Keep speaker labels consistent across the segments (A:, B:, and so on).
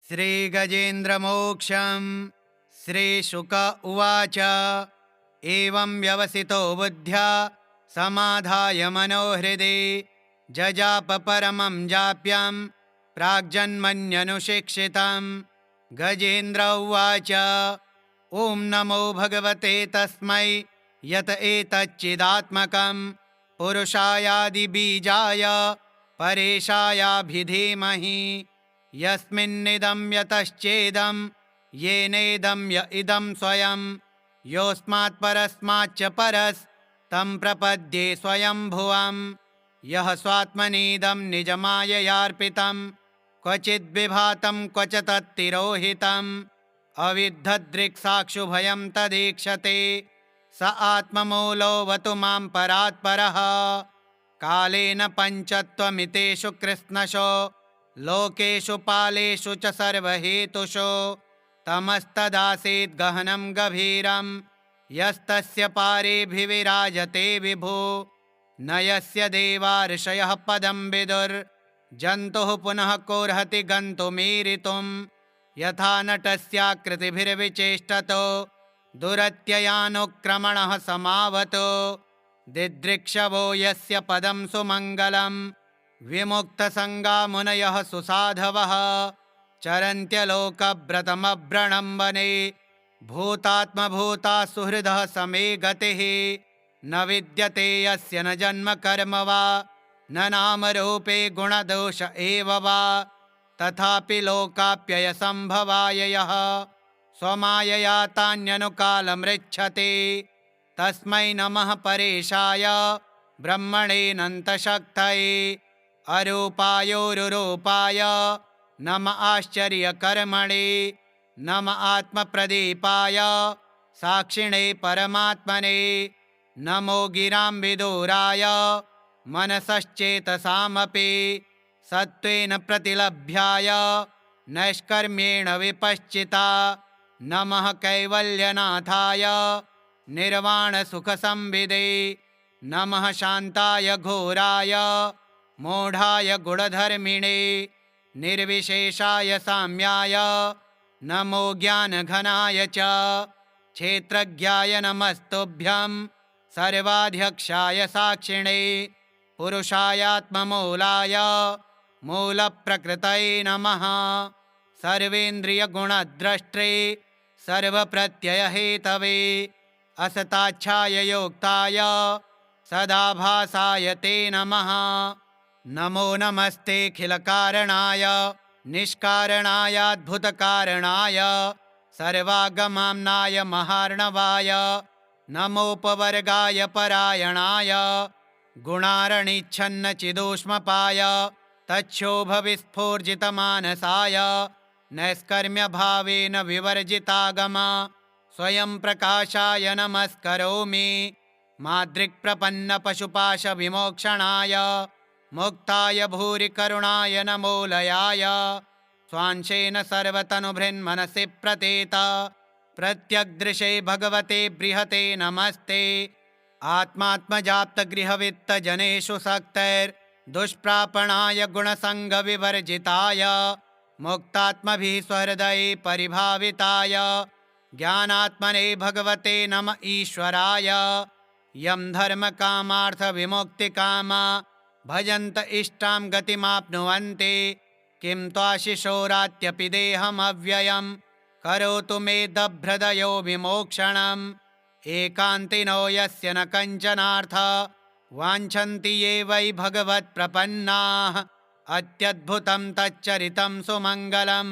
A: श्रीगजेन्द्रमोक्षं श्रीशुक उवाच। एवं व्यवसितो बुद्ध्या समाधाय मनोहृदि जजाप परमं जाप्यं प्राग्जन्मन्यनुशिक्षितं। गजेन्द्र उवाच। ॐ नमो भगवते तस्मै यत एतच्चिदात्मकं पुरुषायादिबीजाय परेशायाभिधीमहि। यस्मिन्निदं यतश्चेदं येनेदं य इदं स्वयं योऽस्मात् परस्माच्च परस्तं प्रपद्ये स्वयंभुवम्। यः स्वात्मनीदं निजमाययार्पितं क्वचिद्विभातं क्वच तत्तिरोहितम् अविद्धदृक्साक्षुभयं तदीक्षते स आत्ममूलोऽवतु मां परात्परः। कालेन पञ्चत्वमितेषु कृत्स्नशो लोकेषु पालेषु च सर्वहेतुषु तमस्तदासीद् गहनं गभीरं यस्तस्य पारेभिविराजते विभु। न यस्य देवा ऋषयः पदं विदुर्जन्तुः पुनः कोर्हति गन्तुमीरितुं। यथा नटस्याकृतिभिर्विचेष्टतो दुरत्ययानुक्रमणः समावतो दिदृक्षवो यस्य पदं सुमङ्गलं विमुक्तसङ्गा मुनयः सुसाधवः चरन्त्यलोकव्रतमव्रणं वने भूतात्मभूता सुहृदः समे गतिः। न विद्यते यस्य न जन्म कर्म वा न नामरूपे गुणदोष एव वा तथापि लोकाप्ययसम्भवाय यः स्वमायया तान्यनुकालमृच्छते तस्मै नमः परेशाय ब्रह्मणेऽनन्तशक्तये। अरूपायोरुरूपाय नम आश्चर्यकर्मणे नम आत्मप्रदीपाय साक्षिणे परमात्मने। नमो गिराम्बिदूराय मनसश्चेतसामपि सत्त्वेन प्रतिलभ्याय नैष्कर्म्येण विपश्चिता। नमः कैवल्यनाथाय निर्वाणसुखसंविदे नमः शान्ताय घोराय मूढाय गुणधर्मिणे निर्विशेषाय साम्याय नमो ज्ञानघनाय च क्षेत्रज्ञाय नमस्तुभ्यं सर्वाध्यक्षाय साक्षिणे पुरुषायात्ममूलाय मूलप्रकृतये नमः। सर्वेन्द्रियगुणद्रष्टे सर्वप्रत्ययहेतवे असताच्छाय योक्ताय सदाभासाय ते नमः। नमो नमस्तेऽखिलकारणाय निष्कारणायाद्भुतकारणाय सर्वागमाम्नाय महार्णवाय नमोपवर्गाय परायणाय गुणारणिच्छन्नचिदूष्मपाय तच्छोभविस्फूर्जितमानसाय नैष्कर्म्यभावेन विवर्जितागम स्वयं प्रकाशाय नमस्करोमि। मादृक्प्रपन्नपशुपाशविमोक्षणाय मुक्ताय भूरिकरुणाय नमोलयाय स्वांशेन सर्वतनुभृन्मनसि प्रतीत प्रत्यग्दृशे भगवते बृहते नमस्ते। आत्मात्मजाप्तगृहवित्तजनेषु सक्तैर्दुष्प्रापणाय गुणसङ्गविवर्जिताय मुक्तात्मभिः स्वहृदये परिभाविताय ज्ञानात्मने भगवते नम ईश्वराय। यं धर्मकामार्थविमुक्तिकामा भजन्त इष्टां गतिमाप्नुवन्ति किं त्वाशिशोरात्यपि देहमव्ययं करोतु मे दभ्रदयो विमोक्षणम्। एकान्तिनो यस्य न कञ्चनार्थ वाञ्छन्ति ये वै भगवत्प्रपन्नाः अत्यद्भुतं तच्चरितं सुमङ्गलं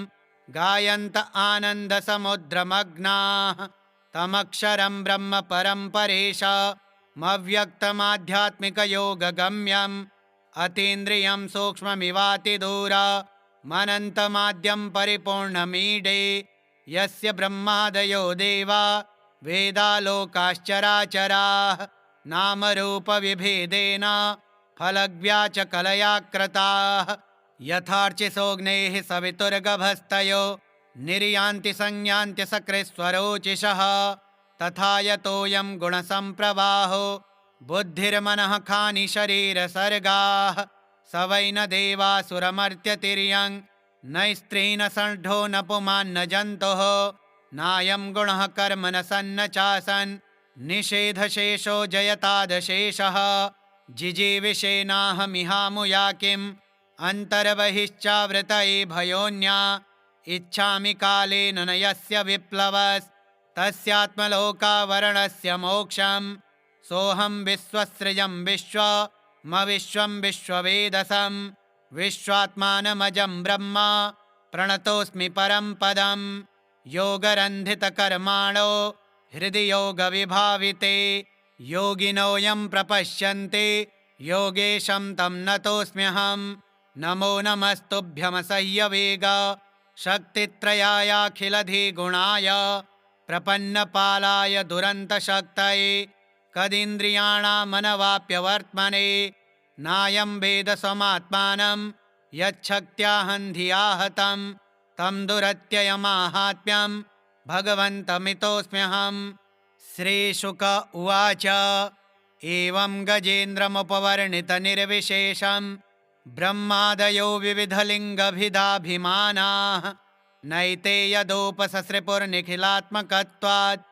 A: गायन्त आनन्दसमुद्रमग्नाः तमक्षरं ब्रह्म परं परेशमव्यक्तमाध्यात्मिकयोगगम्यम् अतीन्द्रियं सूक्ष्ममिवातिदूरमनन्तमाद्यं परिपूर्णमीडे यस्य ब्रह्मादयो देवा वेदालोकाश्चराचराः नामरूपविभेदेन फलव्याचकलया कृताः। यथार्चिसोऽग्नेः सवितुर्गभस्तयो निर्यान्ति संयान्ति सकृत्स्वरोचिषः तथा यतोऽयं गुणसम्प्रवाहो बुद्धिर्मनः खानि शरीरसर्गाः स वै न देवासुरमर्त्यतिर्यं न स्त्री न षड्ढो न पुमान्न जन्तुः नायं गुणः कर्म न सन्न चासन् निषेधशेषो जयतादशेषः जिजीविषेनाहमिहामुया किम् अन्तर्बहिश्चावृतये भयोन्या इच्छामि कालेन न यस्य विप्लवस्तस्यात्मलोकावरणस्य मोक्षम् सोऽहं विश्वसृजं विश्वमविश्वं विश्ववेदसं विश्वात्मानमजं ब्रह्म प्रणतोऽस्मि परं पदम् योगरन्धितकर्माणो हृदि योगविभाविते योगिनो यं प्रपश्यन्ति योगेशं तं नतोऽस्म्यहम् नमो नमस्तुभ्यमसह्यवेग शक्तित्रयायाखिलधिगुणाय प्रपन्नपालाय दुरन्तशक्तये कदिन्द्रियाणामनवाप्यवर्त्मने नायं वेद समात्मानं यच्छक्त्याहं धिया हतं तं दुरत्ययमाहात्म्यं भगवन्तमितोऽस्म्यहम्। श्रीशुक उवाच एवं गजेन्द्रमुपवर्णितनिर्विशेषं ब्रह्मादयो विविधलिङ्गभिदाभिमानाः नैते यदोपससृपुर्निखिलात्मकत्वात्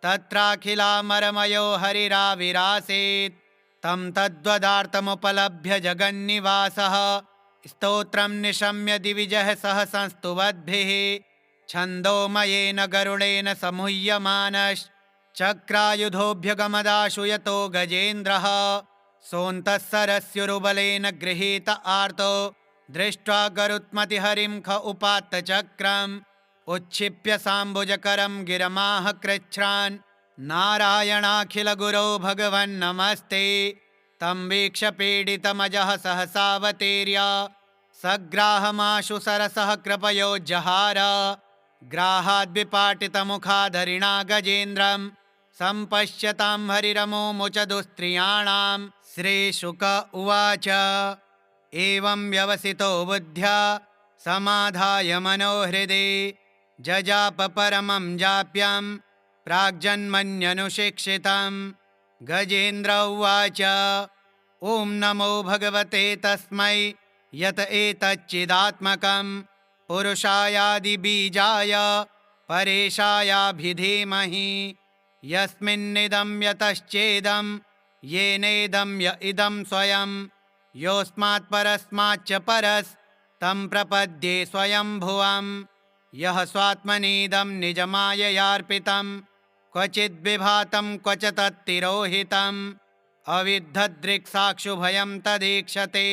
A: तत्राखिलामरमयो हरिराविरासीत् तं तद्वदार्थमुपलभ्य जगन्निवासः स्तोत्रं निशम्य दिविजः सह संस्तुवद्भिः छन्दोमयेन गरुडेन समुह्यमानश्चक्रायुधोऽभ्यगमदाशु यतो गजेन्द्रः सोऽन्तः सरस्युरुबलेन गृहीत आर्तो दृष्ट्वा गरुत्मतिहरिं ख उपात्त चक्रम् उच्छिप्य साम्बुजकरं गिरमाह कृच्छ्रान् नारायणाखिलगुरो भगवन्नमस्ते तं वीक्ष्य पीडितमजः सहसावतीर्य सग्राहमाशु सरसः कृपयोज्जहार ग्राहाद्विपाटितमुखाधरिणा गजेन्द्रं सम्पश्यतां हरिरमुमुच दुस्त्रियाणां। श्रीशुक उवाच एवं व्यवसितो बुद्ध्या समाधाय मनोहृदि जजाप परमं जाप्यं प्राग्जन्मन्यनुशिक्षितं गजेन्द्र उवाच ॐ नमो भगवते तस्मै यत एतच्चिदात्मकं पुरुषायादिबीजाय परेशायाभिधीमहि यस्मिन्निदं यतश्चेदं येनेदं य इदं स्वयं योऽस्मात् परस्माच्च परस्तं प्रपद्ये स्वयंभुवम् यः स्वात्मनीदं निजमाययार्पितं क्वचिद्विभातं क्वच तत्तिरोहितम् अविद्धदृक्साक्षुभयं तदीक्षते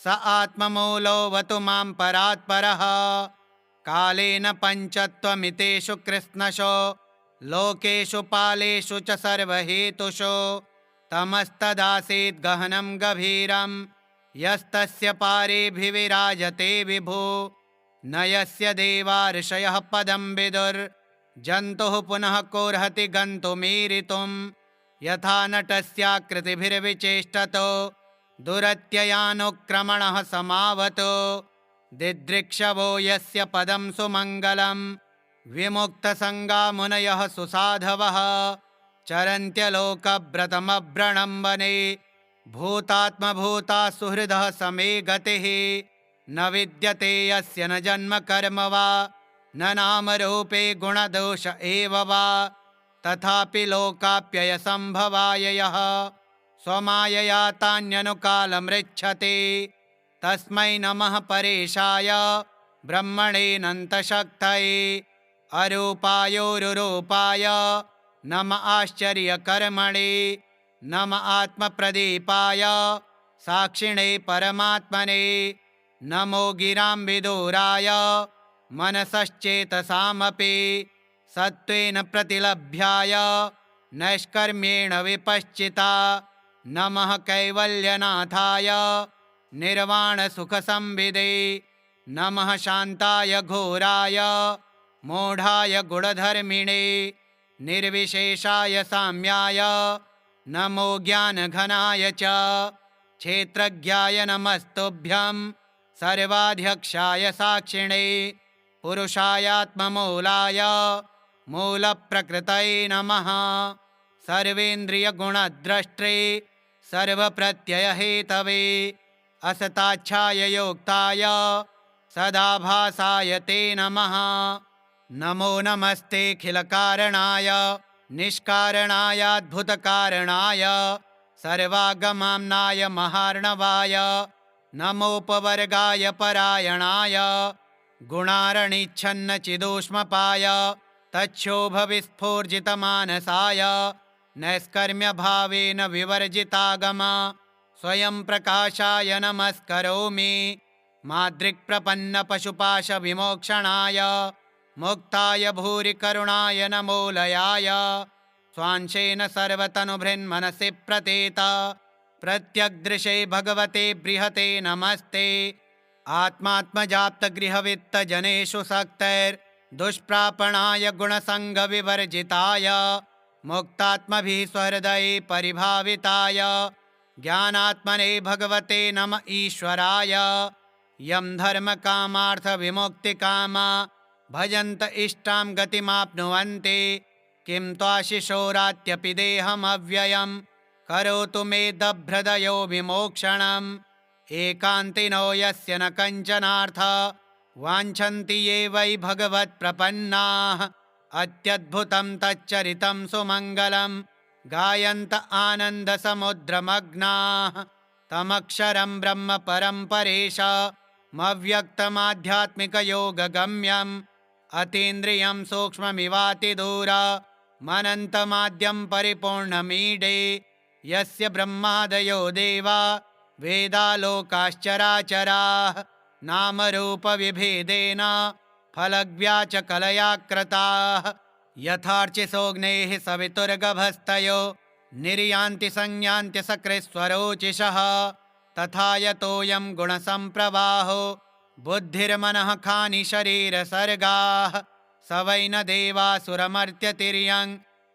A: स आत्ममूलोऽवतु मां परात्परः कालेन पञ्चत्वमितेषु कृत्स्नशो लोकेषु पालेषु च सर्वहेतुषु तमस्तदासीत् गहनं गभीरं यस्तस्य पारेभिविराजते विभु न यस्य देवा ऋषयः पदं विदुर्जन्तुः पुनः कोर्हति गन्तुमीरितुं यथा नटस्याकृतिभिर्विचेष्टतो दुरत्ययानुक्रमणः समावतो दिदृक्षवो यस्य पदं सुमङ्गलं विमुक्तसङ्गा मुनयः सुसाधवः चरन्त्यलोकव्रतमव्रणम्बने भूतात्मभूता सुहृदः समे गतिः न विद्यते यस्य न जन्म कर्म वा न नामरूपे गुणदोष एव वा तथापि लोकाप्ययसम्भवाय यः स्वमायया तान्यनुकालमृच्छते तस्मै नमः परेशाय ब्रह्मणेऽनन्तशक्तये अरूपायोरुरूपाय नम आश्चर्यकर्मणे नम आत्मप्रदीपाय साक्षिणे परमात्मने नमो गिराम्बिदूराय मनसश्चेतसामपि सत्त्वेन प्रतिलभ्याय नैष्कर्म्येण विपश्चिता नमः कैवल्यनाथाय निर्वाणसुखसंविदे नमः शान्ताय घोराय मूढाय गुणधर्मिणे निर्विशेषाय साम्याय नमो ज्ञानघनाय च क्षेत्रज्ञाय नमस्तुभ्यं सर्वाध्यक्षाय साक्षिणे पुरुषायात्ममूलाय मूलप्रकृतये नमः सर्वेन्द्रियगुणद्रष्ट्रे सर्वप्रत्ययहेतवे असताच्छाय योक्ताय सदा भासाय ते नमः। नमो नमस्तेऽखिलकारणाय निष्कारणायाद्भुतकारणाय सर्वागमाम्नाय महार्णवाय नमोपवर्गाय परायणाय गुणारणिच्छन्नचिदूष्मपाय तच्छोभविस्फूर्जितमानसाय नैष्कर्म्यभावेन विवर्जितागमा स्वयं प्रकाशाय नमस्करोमि। मादृक्प्रपन्नपशुपाशविमोक्षणाय मुक्ताय भूरिकरुणाय नमोलयाय स्वांशेन सर्वतनुभृन्मनसि प्रतीत प्रत्यग्दृशे भगवते बृहते नमस्ते। आत्मात्मजाप्तगृहवित्तजनेषु सक्तैर्दुष्प्रापणाय गुणसङ्गविवर्जिताय मुक्तात्मभिः स्वहृदये परिभाविताय ज्ञानात्मने भगवते नम ईश्वराय। यं धर्मकामार्थविमुक्तिकामा भजन्त इष्टां गतिमाप्नुवन्ति किं त्वाशिशोरात्यपि देहमव्ययम् करोतु मे दभ्रदयो विमोक्षणम्। एकान्तिनो यस्य न कञ्चनार्थ वाञ्छन्ति ये वै भगवत्प्रपन्नाः अत्यद्भुतं तच्चरितं सुमङ्गलं गायन्त आनन्दसमुद्रमग्नाः तमक्षरं ब्रह्म परं परेशमव्यक्तमाध्यात्मिकयोगगम्यम् अतीन्द्रियं सूक्ष्ममिवातिदूर मनन्तमाद्यं परिपूर्णमीडे यस्य ब्रह्मादयो देवा वेदालोकाश्चराचराः नामरूपविभेदेन फलग्व्याचकलया कृताः यथार्चिसोऽग्नेः सवितुर्गभस्तयो निर्यान्ति संयान्ति सकृत्स्वरोचिषः तथा यतोऽयं गुणसम्प्रवाहो बुद्धिर्मनः खानि शरीरसर्गाः स वै न देवासुरमर्त्यतिर्यं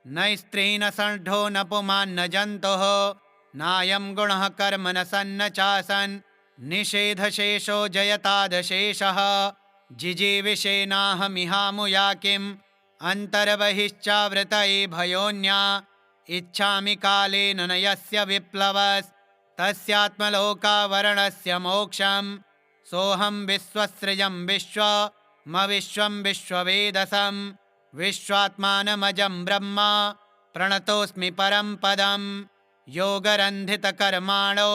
A: न स्त्री न षड्ढो न पुमान्न जन्तुः नायं गुणः कर्म न सन्न चासन् निषेधशेषो जयतादशेषः जिजीविषेनाहमिहामुया किम् अन्तर्बहिश्चावृतये भयोन्या इच्छामि कालेन न यस्य विप्लवस्तस्यात्मलोकावरणस्य मोक्षम् सोऽहं विश्वसृजं विश्वमविश्वं विश्ववेदसं विश्वात्मानमजं ब्रह्म प्रणतोऽस्मि परं पदम् योगरन्धितकर्माणो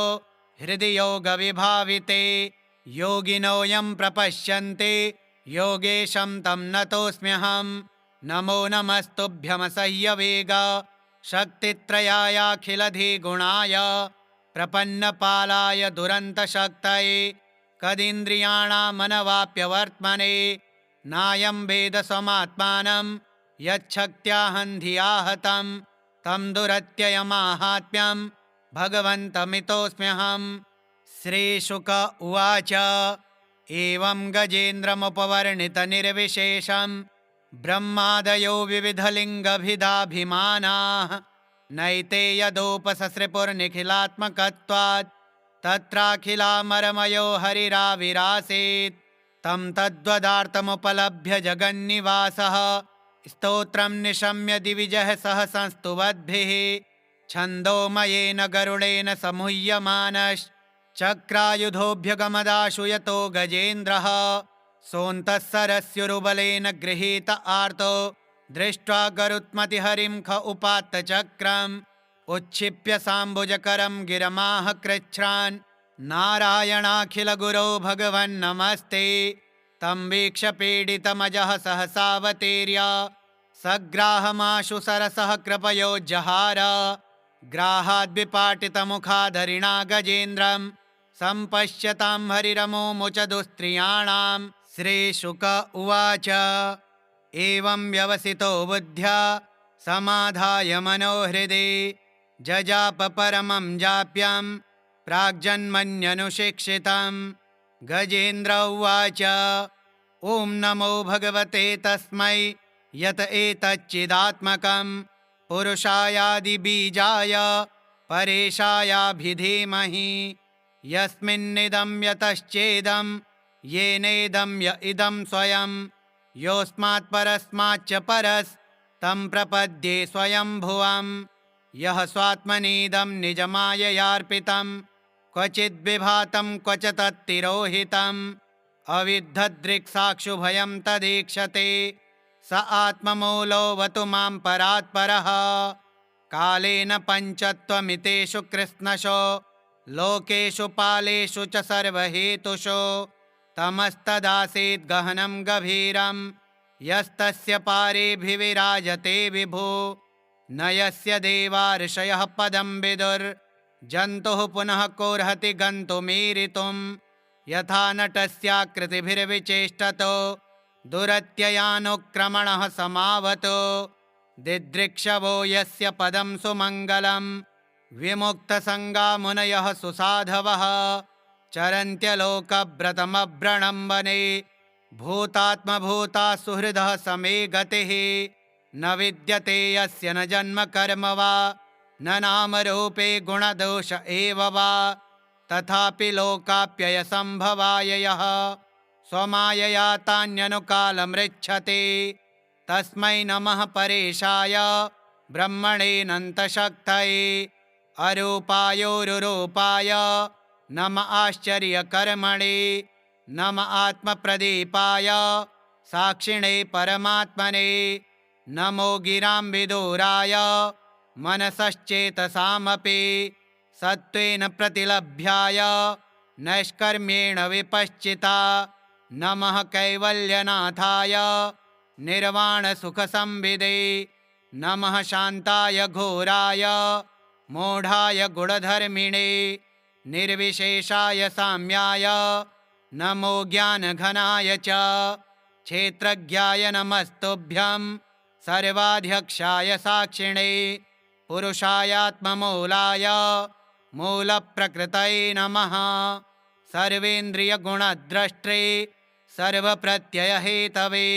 A: हृदि योगविभाविते योगिनो यं प्रपश्यन्ति योगेशं तं नतोऽस्म्यहम्। नमो नमस्तुभ्यमसह्यवेग शक्तित्रयायाखिलधिगुणाय प्रपन्नपालाय दुरन्तशक्तये कदिन्द्रियाणामनवाप्यवर्त्मने नायं वेद स्वमात्मानं यच्छक्त्याहं धिया हतं तं दुरत्ययमाहात्म्यं भगवन्तमितोऽस्म्यहम्। श्रीशुक उवाच एवं गजेन्द्रमुपवर्णितनिर्विशेषं ब्रह्मादयो विविधलिङ्गभिदाभिमानाः नैते यदोपससृपुर्निखिलात्मकत्वात् तत्राखिलामरमयो हरिराविरासीत् तं तद्वदार्थमुपलभ्य जगन्निवासः स्तोत्रं निशम्य दिविजः सह संस्तुवद्भिः छन्दोमयेन गरुडेन समुह्यमानश्चक्रायुधोऽभ्यगमदाशु यतो गजेन्द्रः सोऽन्तः सरस्युरुबलेन गृहीत आर्तो दृष्ट्वा गरुत्मतिहरिं ख उपात्तचक्रम् उच्छिप्य साम्बुजकरं गिरमाह कृच्छ्रान् नारायणाखिलगुरो भगवन्नमस्ते तं वीक्ष्य पीडितमजः सहसावतीर्य सग्राहमाशु सरसः कृपयोज्जहार ग्राहाद्विपाटितमुखाधरिणा गजेन्द्रं सम्पश्यतां हरिरमुमुच दुस्त्रियाणां। श्रीशुक उवाच एवं व्यवसितो बुद्ध्या समाधाय मनोहृदि जजाप परमं जाप्यं प्राग्जन्मन्यनुशिक्षितं। गजेन्द्र उवाच ॐ नमो भगवते तस्मै यत एतच्चिदात्मकं पुरुषायादिबीजाय परेशायाभिधीमहि यस्मिन्निदं यतश्चेदं येनेदं य इदं स्वयं योऽस्मात् परस्माच्च परस्तं प्रपद्ये स्वयंभुवम् यः स्वात्मनीदं निजमाययार्पितं क्वचिद्विभातं क्वच तत्तिरोहितं अविद्धदृक्साक्षुभयं तदीक्षते स आत्ममूलोऽवतु मां परात्परः कालेन पञ्चत्वमितेषु कृत्स्नशो लोकेषु पालेषु च सर्वहेतुषु तमस्तदासीद् गहनं गभीरं यस्तस्य पारेभिविराजते विभु न यस्य देवा ऋषयः पदं विदुर्जन्तुः पुनः कोर्हति गन्तुमीरितुं यथा नटस्याकृतिभिर्विचेष्टतो दुरत्ययानुक्रमणः समावतो दिदृक्षवो यस्य पदं सुमङ्गलं विमुक्तसङ्गा मुनयः सुसाधवः चरन्त्यलोकव्रतमव्रणं वने भूतात्मभूता सुहृदः समे गतिः न विद्यते यस्य न जन्म कर्म वा न नामरूपे गुणदोष एव वा तथापि लोकाप्ययसम्भवाय यः स्वमायया तान्यनुकालमृच्छते तस्मै नमः परेशाय ब्रह्मणेऽनन्तशक्तये अरूपायोरुरूपाय नम आश्चर्यकर्मणे नम आत्मप्रदीपाय साक्षिणे परमात्मने नमो गिरां विदुराय मनसश्चेतसामपि सत्त्वेन प्रतिलभ्याय नैष्कर्म्येण विपश्चिता नमः कैवल्यनाथाय निर्वाणसुखसंविदे नमः शान्ताय घोराय मूढाय गुणधर्मिणे निर्विशेषाय साम्याय नमो ज्ञानघनाय च क्षेत्रज्ञाय नमस्तुभ्यं सर्वाध्यक्षाय साक्षिणे पुरुषायात्ममूलाय मूलप्रकृतये नमः सर्वेन्द्रियगुणद्रष्टे सर्वप्रत्ययहेतवे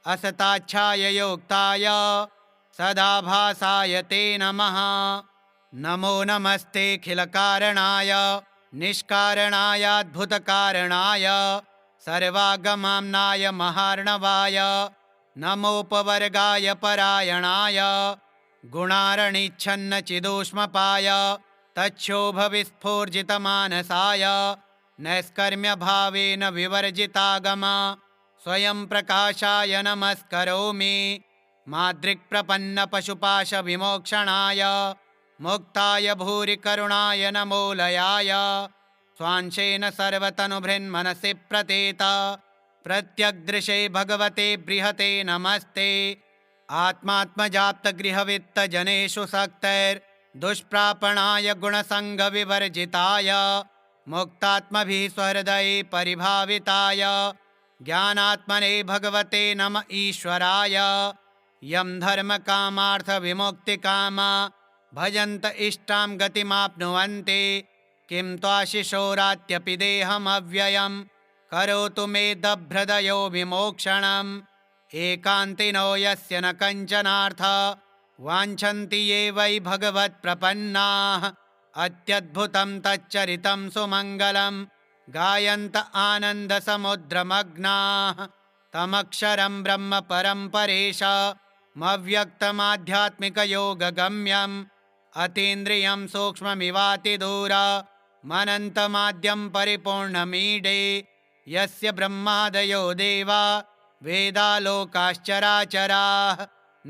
A: असताच्छाय योक्ताय सदाभासाय ते नमः नमो नमस्तेऽखिलकारणाय निष्कारणायाद्भुतकारणाय सर्वागमाम्नाय महार्णवाय नमोपवर्गाय परायणाय गुणारणिच्छन्नचिदूष्मपाय तच्छोभविस्फूर्जितमानसाय नैष्कर्म्यभावेन विवर्जितागम स्वयं प्रकाशाय नमस्करोमि मादृक्प्रपन्नपशुपाशविमोक्षणाय मुक्ताय भूरिकरुणाय नमोलयाय स्वांशेन सर्वतनुभृन्मनसि प्रतीत प्रत्यग्दृशे भगवते बृहते नमस्ते आत्मात्मजाप्तगृहवित्तजनेषु सक्तैर्दुष्प्रापणाय गुणसङ्गविवर्जिताय मुक्तात्मभिः स्वहृदये परिभाविताय ज्ञानात्मने भगवते नम ईश्वराय यं धर्मकामार्थविमुक्तिकामा भजन्त इष्टां गतिमाप्नुवन्ति किं त्वाशिशोरात्यपि देहमव्ययं करोतु मे दभ्रदयो विमोक्षणम् एकान्तिनो यस्य न कञ्चनार्थ वाञ्छन्ति ये वै भगवत्प्रपन्नाः अत्यद्भुतं तच्चरितं सुमङ्गलं गायन्त आनन्दसमुद्रमग्नाः तमक्षरं ब्रह्म परं परेशमव्यक्तमाध्यात्मिकयोगगम्यम् अतीन्द्रियं सूक्ष्ममिवातिदूरमनन्तमाद्यं परिपूर्णमीडे यस्य ब्रह्मादयो देवा वेदालोकाश्चराचराः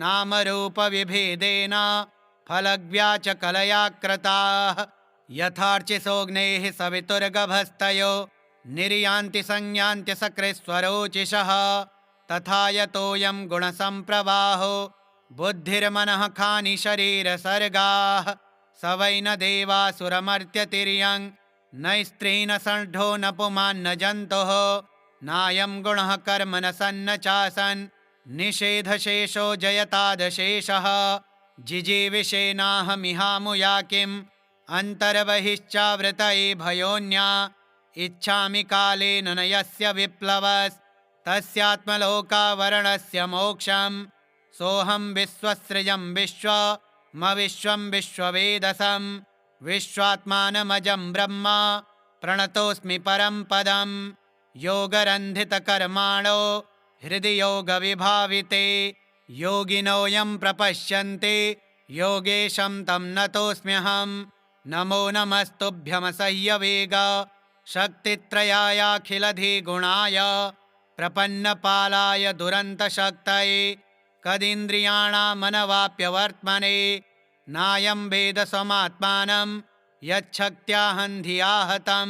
A: नामरूपविभेदेन फलग्व्याचकलया कृताः यथार्चिसोऽग्नेः सवितुर्गभस्तयो निर्यान्ति संयान्ति सकृत्स्वरोचिषः तथा यतोऽयं गुणसम्प्रवाहो बुद्धिर्मनः खानि शरीरसर्गाः स वै न देवासुरमर्त्यतिर्यं न स्त्री न षड्ढो न पुमान् न जन्तुः नायं गुणः कर्म न सन्न चासन् निषेधशेषो जयतादशेषः जिजीविषेनाहमिहामुया किम् अन्तर्बहिश्चावृतये भयोन्या इच्छामि कालेन न यस्य विप्लवस्तस्यात्मलोकावरणस्य मोक्षम् सोऽहं विश्वसृजं विश्वमविश्वं विश्ववेदसं विश्वात्मानमजं ब्रह्म प्रणतोऽस्मि परं पदम् योगरन्धितकर्माणो हृदि योगविभाविते योगिनो यं प्रपश्यन्ति योगेशं तं नतोऽस्म्यहम् नमो नमस्तुभ्यमसह्यवेग शक्तित्रयायाखिलधिगुणाय प्रपन्नपालाय दुरन्तशक्तये कदिन्द्रियाणामनवाप्यवर्त्मने नायं वेद स्वमात्मानं यच्छक्त्याहं धिया हतं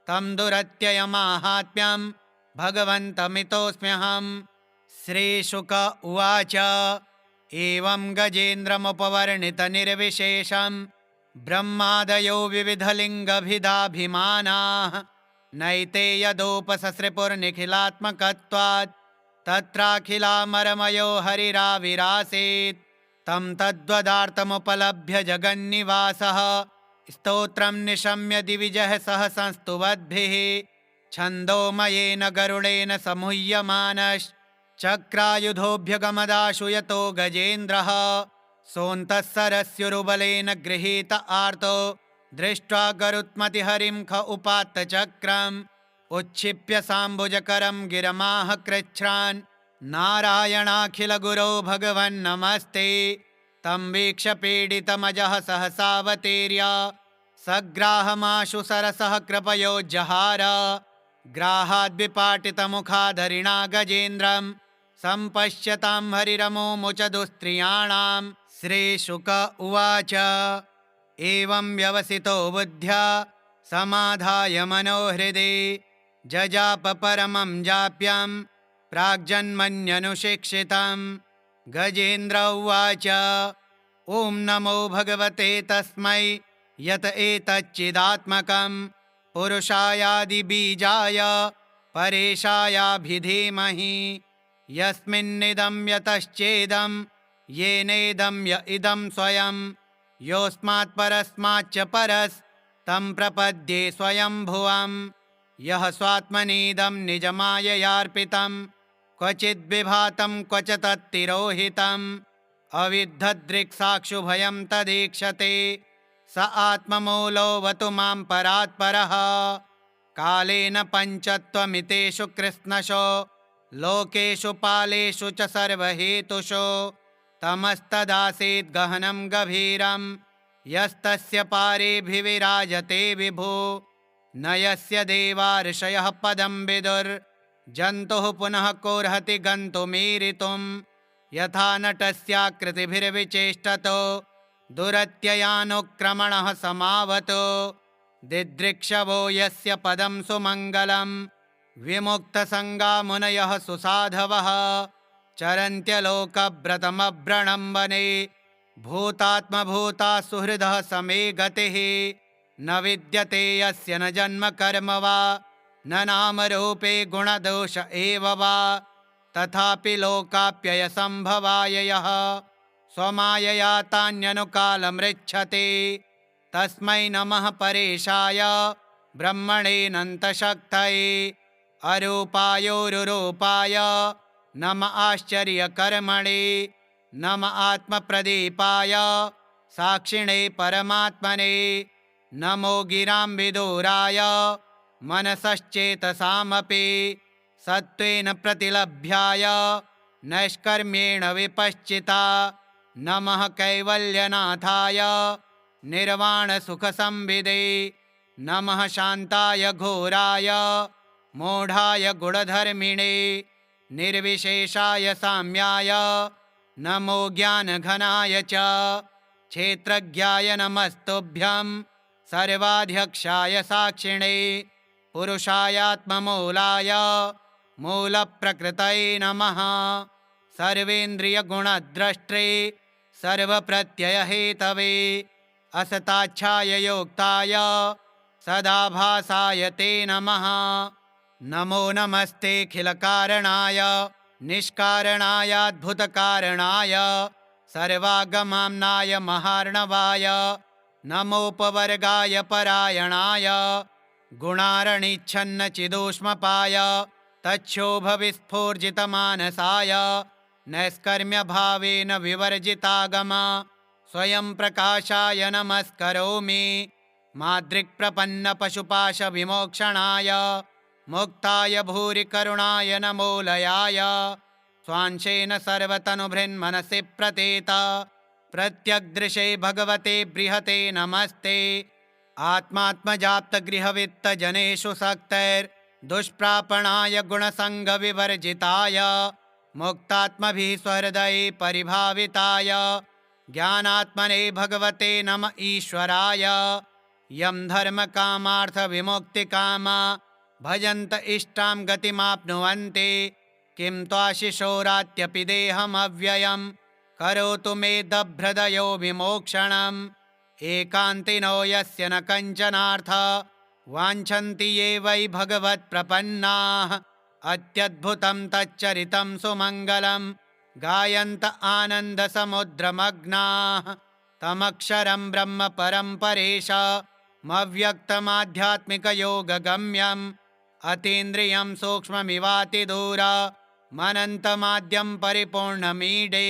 A: तं दुरत्ययमाहात्म्यं भगवन्तमितोऽस्म्यहम्। श्रीशुक उवाच एवं गजेन्द्रमुपवर्णितनिर्विशेषं ब्रह्मादयो विविधलिङ्गभिदाभिमानाः नैते यदोपससृपुर्निखिलात्मकत्वात् तत्राखिलामरमयो हरिराविरासीत् तं तद्वदार्थमुपलभ्य जगन्निवासः स्तोत्रं निशम्य दिविजः सह संस्तुवद्भिः छन्दोमयेन गरुडेन समुह्यमानश्चक्रायुधोऽभ्यगमदाशु यतो गजेन्द्रः सोऽन्तः सरस्युरुबलेन गृहीत आर्तो दृष्ट्वा गरुत्मतिहरिं ख उपात्त चक्रम् उच्छिप्य साम्बुजकरं गिरमाह कृच्छ्रान् नारायणाखिलगुरो भगवन्नमस्ते तं वीक्ष्य पीडितमजः सहसावतीर्य सग्राहमाशु सरसः कृपयोज्जहार ग्राहाद्विपाटितमुखाधरिणा गजेन्द्रं सम्पश्यतां हरिरमुमुच दुस्त्रियाणां। श्रीशुक उवाच एवं व्यवसितो बुद्ध्या समाधाय मनोहृदि जजाप परमं जाप्यं प्राग्जन्मन्यनुशिक्षितं। गजेन्द्र उवाच ॐ नमो भगवते तस्मै यत एतच्चिदात्मकं पुरुषायादिबीजाय परेशायाभिधीमहि यस्मिन्निदं यतश्चेदं येनेदं य इदं स्वयं योऽस्मात् परस्माच्च परस्तं प्रपद्ये स्वयंभुवम् यः स्वात्मनीदं निजमाययार्पितं क्वचिद्विभातं क्वच तत्तिरोहितम् अविद्धदृक्साक्षुभयं तदीक्षते स आत्ममूलोऽवतु मां परात्परः कालेन पञ्चत्वमितेषु कृत्स्नशो लोकेषु पालेषु च सर्वहेतुषु तमस्तदासीत् गहनं गभीरं यस्तस्य पारेभिविराजते विभु न यस्य देवा ऋषयः पदं विदुर्जन्तुः पुनः कोर्हति गन्तुमीरितुं यथा नटस्याकृतिभिर्विचेष्टतो दुरत्ययानुक्रमणः समावतो दिदृक्षवो यस्य पदं सुमङ्गलं विमुक्तसङ्गा मुनयः सुसाधवः चरन्त्यलोकव्रतमव्रणं वने भूतात्मभूता सुहृदः समे गतिः न विद्यते यस्य न जन्म कर्म वा न नामरूपे गुणदोष एव वा तथापि लोकाप्ययसम्भवाय यः स्वमायया तान्यनुकालमृच्छते तस्मै नमः परेशाय ब्रह्मणेऽनन्तशक्तये अरूपायोरुरूपाय नम आश्चर्यकर्मणे नम आत्मप्रदीपाय साक्षिणे परमात्मने नमो गिरां विदूराय मनसश्चेतसामपि सत्त्वेन प्रतिलभ्याय नैष्कर्म्येण विपश्चिता नमः कैवल्यनाथाय निर्वाणसुखसंविदे नमः शान्ताय घोराय मूढाय गुणधर्मिणे निर्विशेषाय साम्याय नमो ज्ञानघनाय च क्षेत्रज्ञाय नमस्तुभ्यं सर्वाध्यक्षाय साक्षिणे पुरुषायात्ममूलाय मूलप्रकृतये नमः सर्वेन्द्रियगुणद्रष्टे सर्वप्रत्ययहेतवे असताच्छाय योक्ताय सदाभासाय ते नमः नमो नमस्तेऽखिलकारणाय निष्कारणायाद्भुतकारणाय सर्वागमाम्नाय महार्णवाय नमोपवर्गाय परायणाय गुणारणिच्छन्नचिदूष्मपाय तच्छोभविस्फूर्जितमानसाय नैष्कर्म्यभावेन विवर्जितागम स्वयं प्रकाशाय नमस्करोमि मादृक्प्रपन्नपशुपाशविमोक्षणाय मुक्ताय भूरि करुणाय नमोलयाय स्वांशेन सर्वतनुभृन्मनसि प्रतीत प्रत्यग्दृशे भगवते बृहते नमस्ते आत्मात्मजाप्तगृहवित्तजनेषु सक्तैर्दुष्प्रापणाय गुणसङ्गविवर्जिताय मुक्तात्मभिः स्वहृदये परिभाविताय ज्ञानात्मने भगवते नम ईश्वराय यं धर्मकामार्थविमुक्तिकामा भजन्त इष्टां गतिमाप्नुवन्ति किं त्वाशिशोरात्यपि देहमव्ययं करोतु मे दभ्रदयो विमोक्षणम् एकान्तिनो यस्य न कञ्चनार्थ वाञ्छन्ति ये वै भगवत्प्रपन्नाः अत्यद्भुतं तच्चरितं सुमङ्गलं गायन्त आनन्दसमुद्रमग्नाः तमक्षरं ब्रह्म परं परेशमव्यक्तमाध्यात्मिकयोगगम्यम् अतीन्द्रियं सूक्ष्ममिवातिदूरमनन्तमाद्यं परिपूर्णमीडे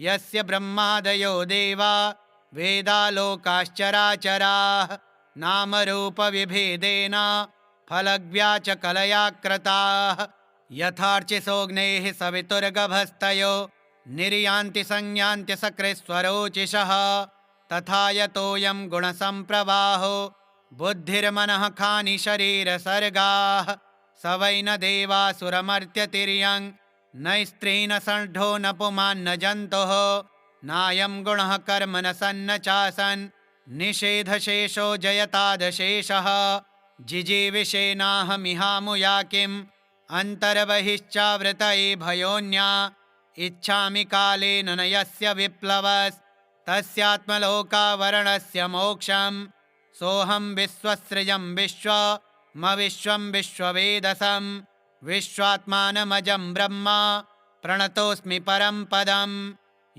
A: यस्य ब्रह्मादयो देवा वेदालोकाश्चराचराः नामरूपविभेदेन फलग्व्याचकलया कृताः यथार्चिसोऽग्नेः सवितुर्गभस्तयो निर्यान्ति संयान्ति सकृत्स्वरोचिषः तथा यतोऽयं गुणसम्प्रवाहो बुद्धिर्मनः खानि शरीरसर्गाः स वै न देवासुरमर्त्यतिर्यं न स्त्री न षड्ढो न पुमान् न जन्तुः नायं गुणः कर्म न सन्न चासन् निषेधशेषो जयतादशेषः जिजीविषेनाहमिहामुया किम् अन्तर्बहिश्चावृतये भयोन्या इच्छामि कालेन न यस्य विप्लवस्तस्यात्मलोकावरणस्य मोक्षम् सोऽहं विश्वसृजं विश्वमविश्वं विश्ववेदसं विश्वात्मानमजं ब्रह्म प्रणतोऽस्मि परं पदम्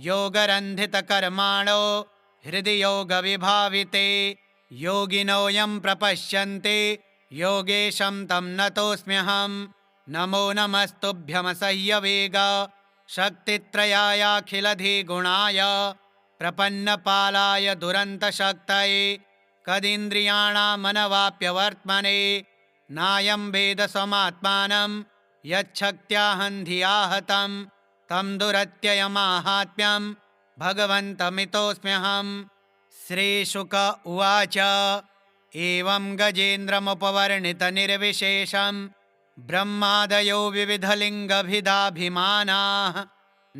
A: योगरन्धितकर्माणो हृदि योगविभाविते योगिनो यं प्रपश्यन्ते योगेशं तं नतोऽस्म्यहं नमो नमस्तुभ्यमसह्यवेग शक्तित्रयायाखिलधिगुणाय प्रपन्नपालाय दुरन्तशक्तये कदिन्द्रियाणामनवाप्यवर्त्मने नायं वेदसमात्मानं यच्छक्त्याहं धिया हतं तं दुरत्ययमाहात्म्यं भगवन्तमितोऽस्म्यहम्। श्रीशुक उवाच एवं गजेन्द्रमुपवर्णितनिर्विशेषं ब्रह्मादयो विविधलिङ्गभिदाभिमानाः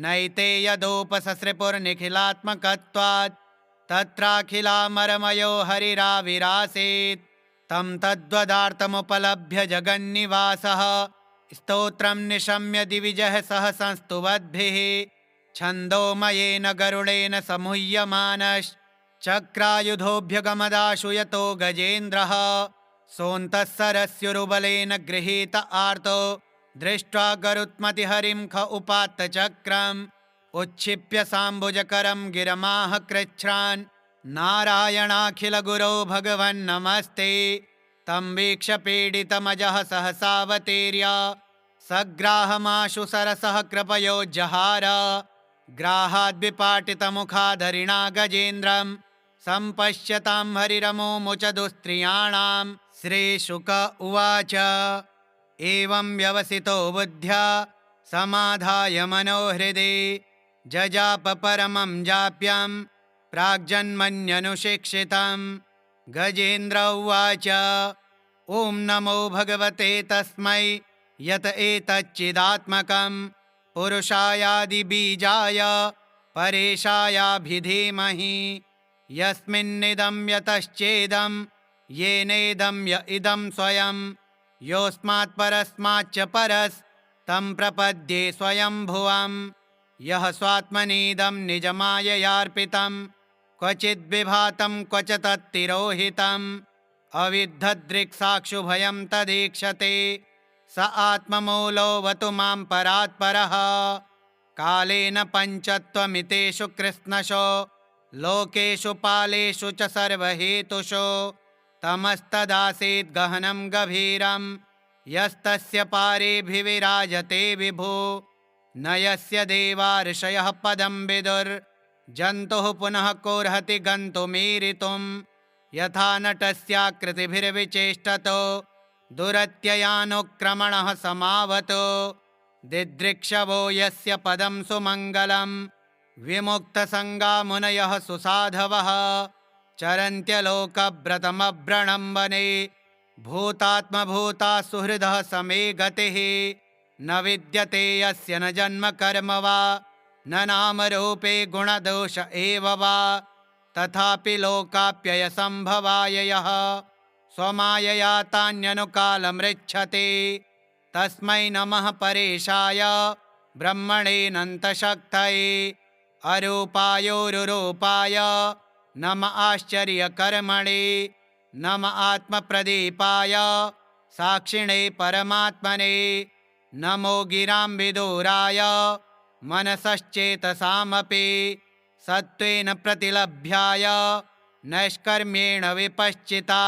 A: नैते यदोपससृपुर्निखिलात्मकत्वात् तत्राखिलामरमयो हरिराविरासीत् तं तद्वदार्थमुपलभ्य जगन्निवासः स्तोत्रं निशम्य दिविजः सह संस्तुवद्भिः छन्दोमयेन गरुडेन समुह्यमानश्चक्रायुधोऽभ्यगमदाशु यतो गजेन्द्रः सोऽन्तः सरस्युरुबलेन गृहीत आर्तो दृष्ट्वा गरुत्मतिहरिं ख उपात्त चक्रम् उच्छिप्य साम्बुजकरं गिरमाह कृच्छ्रान् नारायणाखिलगुरो भगवन्नमस्ते तं वीक्ष्य पीडितमजः सहसावतीर्य सग्राहमाशु सरसः कृपयोज्जहार ग्राहाद्विपाटितमुखाधरिणा गजेन्द्रं सम्पश्यतां हरिरमुमुच दुस्त्रियाणां। श्रीशुक उवाच एवं व्यवसितो बुद्ध्या समाधाय मनोहृदि जजाप परमं जाप्यं प्राग्जन्मन्यनुशिक्षितं गजेन्द्र उवाच ॐ नमो भगवते तस्मै यत एतच्चिदात्मकं पुरुषायादिबीजाय परेशायाभिधीमहि यस्मिन्निदं यतश्चेदं येनेदं य इदं स्वयं योऽस्मात् परस्माच्च परस्तं प्रपद्ये स्वयंभुवं यः स्वात्मनीदं निजमाययार्पितं क्वचिद्विभातं क्वच तत्तिरोहितम् अविद्धदृक्साक्षुभयं तदीक्षते स आत्ममूलोऽवतु मां परात्परः कालेन पञ्चत्वमितेषु कृत्स्नशो लोकेषु पालेषु च सर्वहेतुषु तमस्तदासीत् गहनं गभीरं यस्तस्य पारेभिविराजते विभु न यस्य देवा ऋषयः पदं विदुर्जन्तुः पुनः कोर्हति गन्तुमीरितुं यथा नटस्याकृतिभिर्विचेष्टतो दुरत्ययानुक्रमणः समावतो दिदृक्षवो यस्य पदं सुमङ्गलं विमुक्तसङ्गा मुनयः सुसाधवः चरन्त्यलोकव्रतमव्रणम्बने भूतात्मभूता सुहृदः समे गतिः न विद्यते यस्य न जन्म कर्म वा न नामरूपे गुणदोष एव वा तथापि लोकाप्ययसम्भवाय यः स्वमायया तान्यनुकालमृच्छते तस्मै नमः परेशाय ब्रह्मणेऽनन्तशक्तये अरूपायोरुरूपाय नम आश्चर्यकर्मणे नम आत्मप्रदीपाय साक्षिणे परमात्मने नमो गिराम्बिदूराय मनसश्चेतसामपि सत्त्वेन प्रतिलभ्याय नैष्कर्म्येण विपश्चिता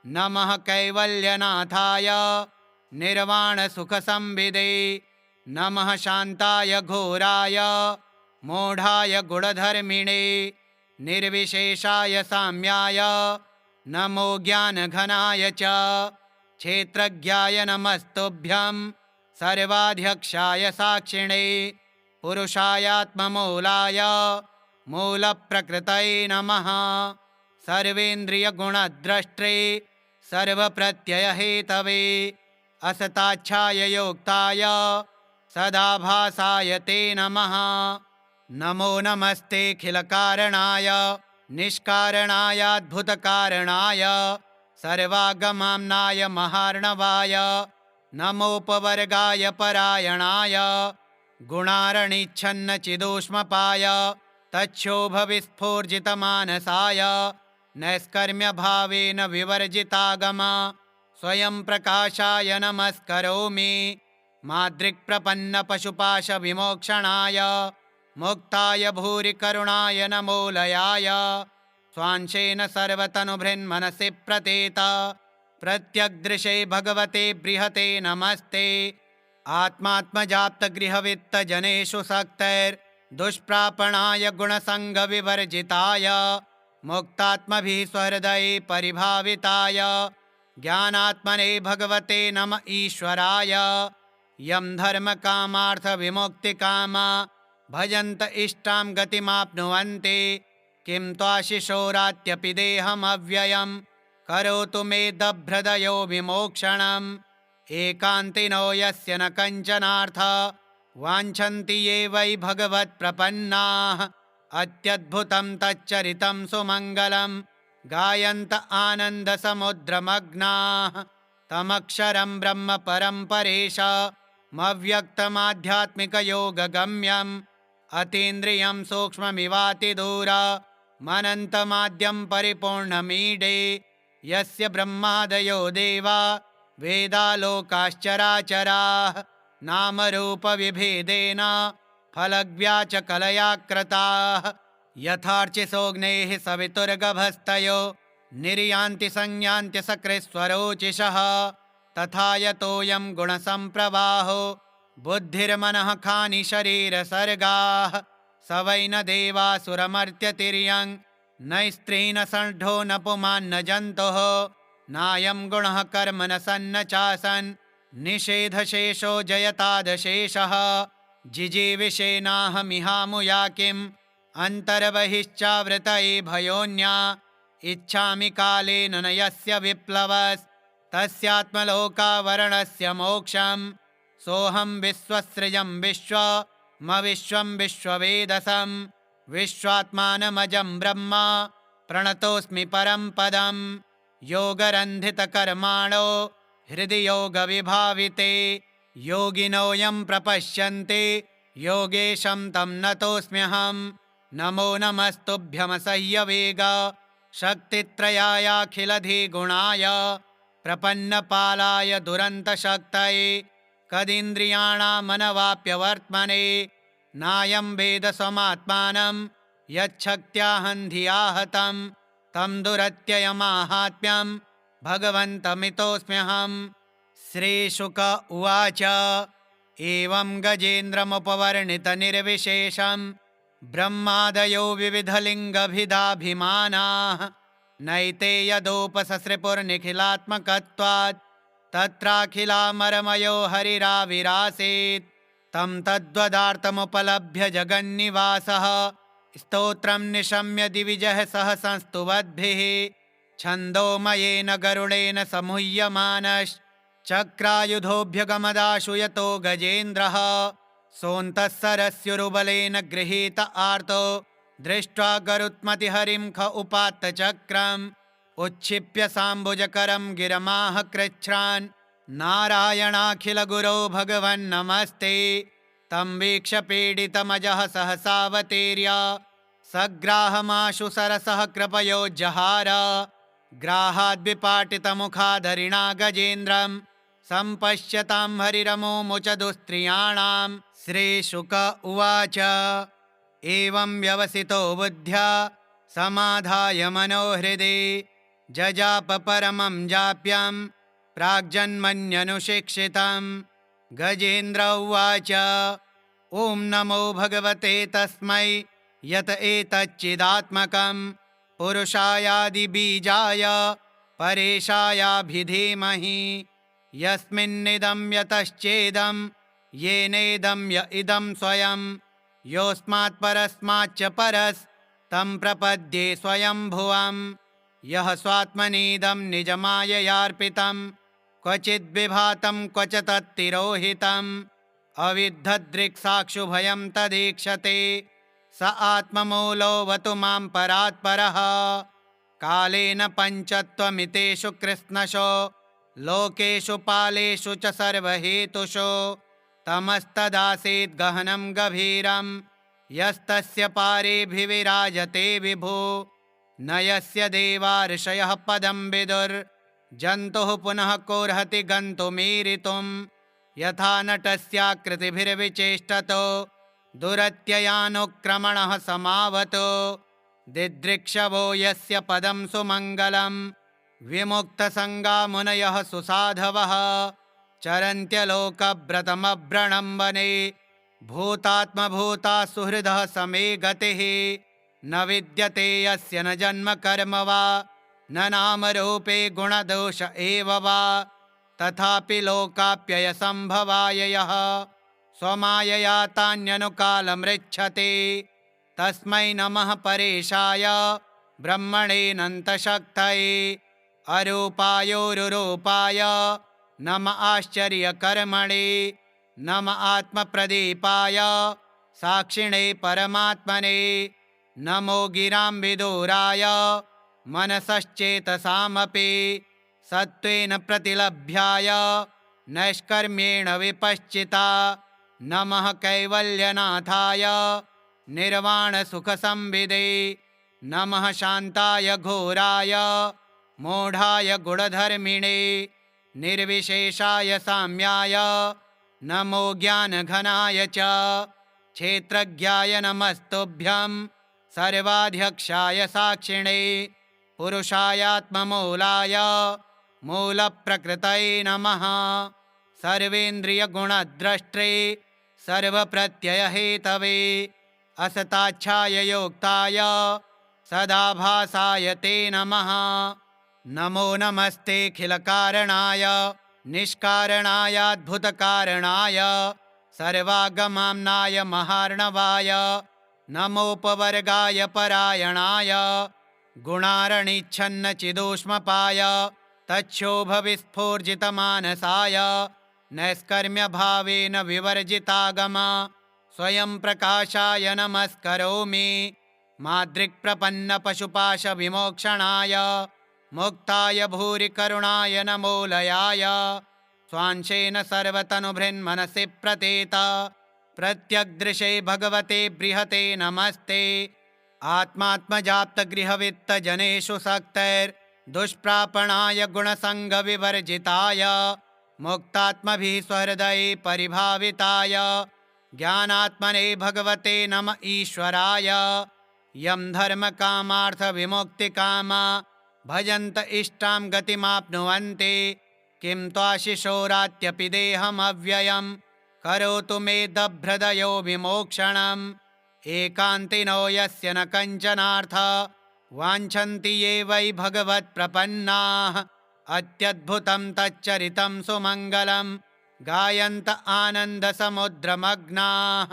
A: नमः कैवल्यनाथाय निर्वाणसुखसंविदे नमः शान्ताय घोराय मूढाय गुणधर्मिणे निर्विशेषाय साम्याय नमो ज्ञानघनाय च क्षेत्रज्ञाय नमस्तुभ्यं सर्वाध्यक्षाय साक्षिणे पुरुषायात्ममूलाय मूलप्रकृतये नमः सर्वेन्द्रियगुणद्रष्टे सर्वप्रत्ययहेतवे असताच्छाय योक्ताय सदाभासाय ते नमः नमो नमस्तेऽखिलकारणाय निष्कारणायाद्भुतकारणाय सर्वागमाम्नाय महार्णवाय नमोपवर्गाय परायणाय गुणारणिच्छन्नचिदूष्मपाय तच्छोभविस्फूर्जितमानसाय नैष्कर्म्यभावेन विवर्जितागमा स्वयं प्रकाशाय नमस्करोमि मादृक्प्रपन्नपशुपाशविमोक्षणाय मुक्ताय भूरिकरुणाय नमोलयाय स्वांशेन सर्वतनुभृन्मनसि प्रतीत प्रत्यग्दृशे भगवते बृहते नमस्ते आत्मात्मजाप्तगृहवित्तजनेषु सक्तैर्दुष्प्रापणाय गुणसङ्गविवर्जिताय मुक्तात्मभिः स्वहृदये परिभाविताय ज्ञानात्मने भगवते नम ईश्वराय यं धर्मकामार्थविमुक्तिकामा भजन्त इष्टां गतिमाप्नुवन्ति किं त्वाशिशोरात्यपि देहमव्ययं करोतु मे दभ्रदयो विमोक्षणम् एकान्तिनो यस्य न कञ्चनार्थ वाञ्छन्ति ये वै भगवत्प्रपन्नाः अत्यद्भुतं तच्चरितं सुमङ्गलं गायन्त आनन्दसमुद्रमग्नाः तमक्षरं ब्रह्म परं परेशमव्यक्तमाध्यात्मिकयोगगम्यम् अतीन्द्रियं सूक्ष्ममिवातिदूरमनन्तमाद्यं परिपूर्णमीडे यस्य ब्रह्मादयो देवा वेदालोकाश्चराचराः नामरूपविभेदेन फलग्व्याचकलया कृताः यथार्चिसोऽग्नेः सवितुर्गभस्तयो निर्यान्ति संयान्ति सकृत्स्वरोचिषः तथा यतोऽयं गुणसम्प्रवाहो बुद्धिर्मनः खानि शरीरसर्गाः स वै न देवासुरमर्त्यतिर्यं न स्त्री न षड्ढो न पुमान्न जन्तुः नायं गुणः कर्म न सन्न चासन् निषेधशेषो जयतादशेषः जिजीविषेनाहमिहामुया किम् अन्तर्बहिश्चावृतये भयोन्या इच्छामि कालेन न यस्य विप्लवस्तस्यात्मलोकावरणस्य मोक्षम् सोऽहं विश्वसृजं विश्वमविश्वं विश्ववेदसं विश्वात्मानमजं ब्रह्म प्रणतोऽस्मि परं पदं योगरन्धितकर्माणो हृदि योगविभाविते योगिनो यं प्रपश्यन्ति योगेशं तं नतोऽस्म्यहं नमो नमस्तुभ्यमसह्यवेग शक्तित्रयायाखिलधिगुणाय प्रपन्नपालाय दुरन्तशक्तये कदिन्द्रियाणामनवाप्यवर्त्मने नायं वेद स्वमात्मानं यच्छक्त्याहं धिया हतं तं दुरत्ययमाहात्म्यं भगवन्तमितोऽस्म्यहम् श्रीशुक उवाच एवं गजेन्द्रमुपवर्णितनिर्विशेषं ब्रह्मादयो विविधलिङ्गभिदाभिमानाः नैते यदोपससृपुर्निखिलात्मकत्वात् तत्राखिलामरमयो हरिराविरासीत् तं तद्वदार्थमुपलभ्य जगन्निवासः स्तोत्रं निशम्य दिविजः सह संस्तुवद्भिः छन्दोमयेन गरुडेन समुह्यमानश्चक्रायुधोऽभ्यगमदाशु यतो गजेन्द्रः सोऽन्तः सरस्युरुबलेन गृहीत आर्तो दृष्ट्वा गरुत्मतिहरिं ख उपात्त चक्रम् उच्छिप्य साम्बुजकरं गिरमाह कृच्छ्रान् नारायणाखिलगुरो भगवन्नमस्ते तं वीक्ष्य पीडितमजः सहसावतीर्य सग्राहमाशु सरसः कृपयोज्जहार ग्राहाद्विपाटितमुखाधरिणा गजेन्द्रं सम्पश्यतां हरिरमुमुच दुस्त्रियाणां श्रीशुक उवाच एवं व्यवसितो बुद्ध्या समाधाय मनोहृदि जजाप परमं जाप्यं प्राग्जन्मन्यनुशिक्षितं गजेन्द्र उवाच ॐ नमो भगवते तस्मै यत एतच्चिदात्मकं पुरुषायादिबीजाय परेशायाभिधीमहि यस्मिन्निदं यतश्चेदं येनेदं य इदं स्वयं योऽस्मात् परस्माच्च परस्तं प्रपद्ये स्वयंभुवम् यः स्वात्मनीदं निजमाययार्पितं क्वचिद्विभातं क्वच तत्तिरोहितम् अविद्धदृक्साक्षुभयं तदीक्षते स आत्ममूलोऽवतु मां परात्परः कालेन पञ्चत्वमितेषु कृत्स्नशो लोकेषु पालेषु च सर्वहेतुषु तमस्तदासीद् गहनं गभीरं यस्तस्य पारेभिविराजते विभु न यस्य देवा ऋषयः पदं विदुर्जन्तुः पुनः कोर्हति गन्तुमीरितुं यथा नटस्याकृतिभिर्विचेष्टतो दुरत्ययानुक्रमणः समावतो दिदृक्षवो यस्य पदं सुमङ्गलं विमुक्तसङ्गा मुनयः सुसाधवः चरन्त्यलोकव्रतमव्रणं वने भूतात्मभूता सुहृदः समे गतिः न विद्यते यस्य न जन्म कर्म वा न नामरूपे गुणदोष एव वा तथापि लोकाप्ययसम्भवाय यः स्वमायया तान्यनुकालमृच्छते तस्मै नमः परेशाय ब्रह्मणेऽनन्तशक्तये अरूपायोरुरूपाय नम आश्चर्यकर्मणे नम आत्मप्रदीपाय साक्षिणे परमात्मने नमो गिराम्बिदूराय मनसश्चेतसामपि सत्त्वेन प्रतिलभ्याय नैष्कर्म्येण विपश्चिता नमः कैवल्यनाथाय निर्वाणसुखसंविदे नमः शान्ताय घोराय मूढाय गुणधर्मिणे निर्विशेषाय साम्याय नमो ज्ञानघनाय च क्षेत्रज्ञाय नमस्तुभ्यं सर्वाध्यक्षाय साक्षिणे पुरुषायात्ममूलाय मूलप्रकृतये नमः सर्वेन्द्रियगुणद्रष्टे सर्वप्रत्ययहेतवे असताच्छाय योक्ताय सदाभासाय ते नमः नमो नमस्तेऽखिलकारणाय निष्कारणायाद्भुतकारणाय सर्वागमाम्नाय महार्णवाय नमोपवर्गाय परायणाय गुणारणिच्छन्नचिदूष्मपाय तच्छोभविस्फूर्जितमानसाय नैष्कर्म्यभावेन विवर्जितागम स्वयं प्रकाशाय नमस्करोमि मादृक्प्रपन्नपशुपाशविमोक्षणाय मुक्ताय भूरिकरुणाय नमोलयाय स्वांशेन सर्वतनुभृन्मनसि प्रतीत प्रत्यग्दृशे भगवते बृहते नमस्ते आत्मात्मजाप्तगृहवित्तजनेषु सक्तैर्दुष्प्रापणाय गुणसङ्गविवर्जिताय मुक्तात्मभिः स्वहृदये परिभाविताय ज्ञानात्मने भगवते नम ईश्वराय यं धर्मकामार्थविमुक्तिकामा भजन्त इष्टां गतिमाप्नुवन्ति किं त्वाशिशोरात्यपि देहमव्ययं करोतु मे दभ्रदयो विमोक्षणम् एकान्तिनो यस्य न कञ्चनार्थ वाञ्छन्ति ये वै भगवत्प्रपन्नाः अत्यद्भुतं तच्चरितं सुमङ्गलं गायन्त आनन्दसमुद्रमग्नाः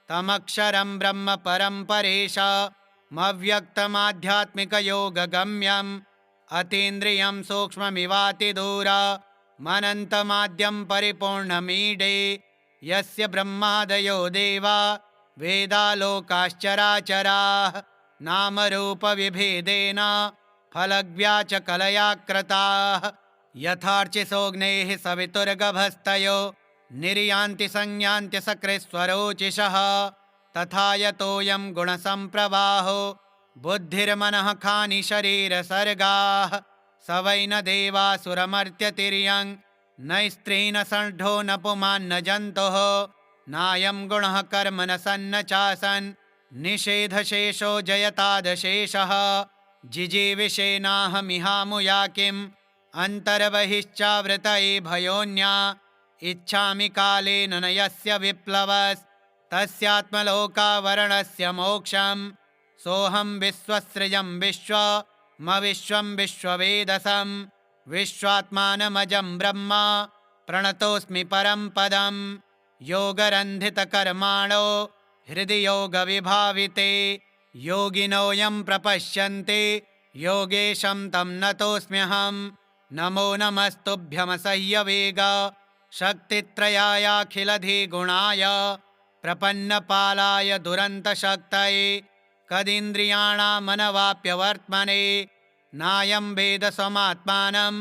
A: तमक्षरं ब्रह्म परं परेशमव्यक्तमाध्यात्मिकयोगगम्यम् अतीन्द्रियं सूक्ष्ममिवातिदूरमनन्तमाद्यं परिपूर्णमीडे यस्य ब्रह्मादयो देवा वेदालोकाश्चराचराः नामरूपविभेदेन फलग्व्याचकलया कृताः यथार्चिसोऽग्नेः सवितुर्गभस्तयो निर्यान्ति संयान्ति सकृत्स्वरोचिषः तथा यतोऽयं गुणसम्प्रवाहो बुद्धिर्मनः खानि शरीरसर्गाः स वै न देवासुरमर्त्यतिर्यं न स्त्री न षड्ढो न पुमान् न जन्तुः नायं गुणः कर्म न सन्न चासन् निषेधशेषो जयतादशेषः जिजीविषेनाहमिहामुया किम् अन्तर्बहिश्चावृतये भयोन्या इच्छामि कालेन न यस्य विप्लवस्तस्यात्मलोकावरणस्य मोक्षम् सोऽहं विश्वसृजं विश्वमविश्वं विश्ववेदसं विश्वात्मानमजं ब्रह्म प्रणतोऽस्मि परं पदम् योगरन्धितकर्माणो हृदि योगविभाविते योगिनो यं प्रपश्यन्ते योगेशं तं नतोऽस्म्यहम् नमो नमस्तुभ्यमसह्यवेग शक्तित्रयायाखिलधिगुणाय प्रपन्नपालाय दुरन्तशक्तये कदिन्द्रियाणामनवाप्यवर्त्मने नायं वेद समात्मानं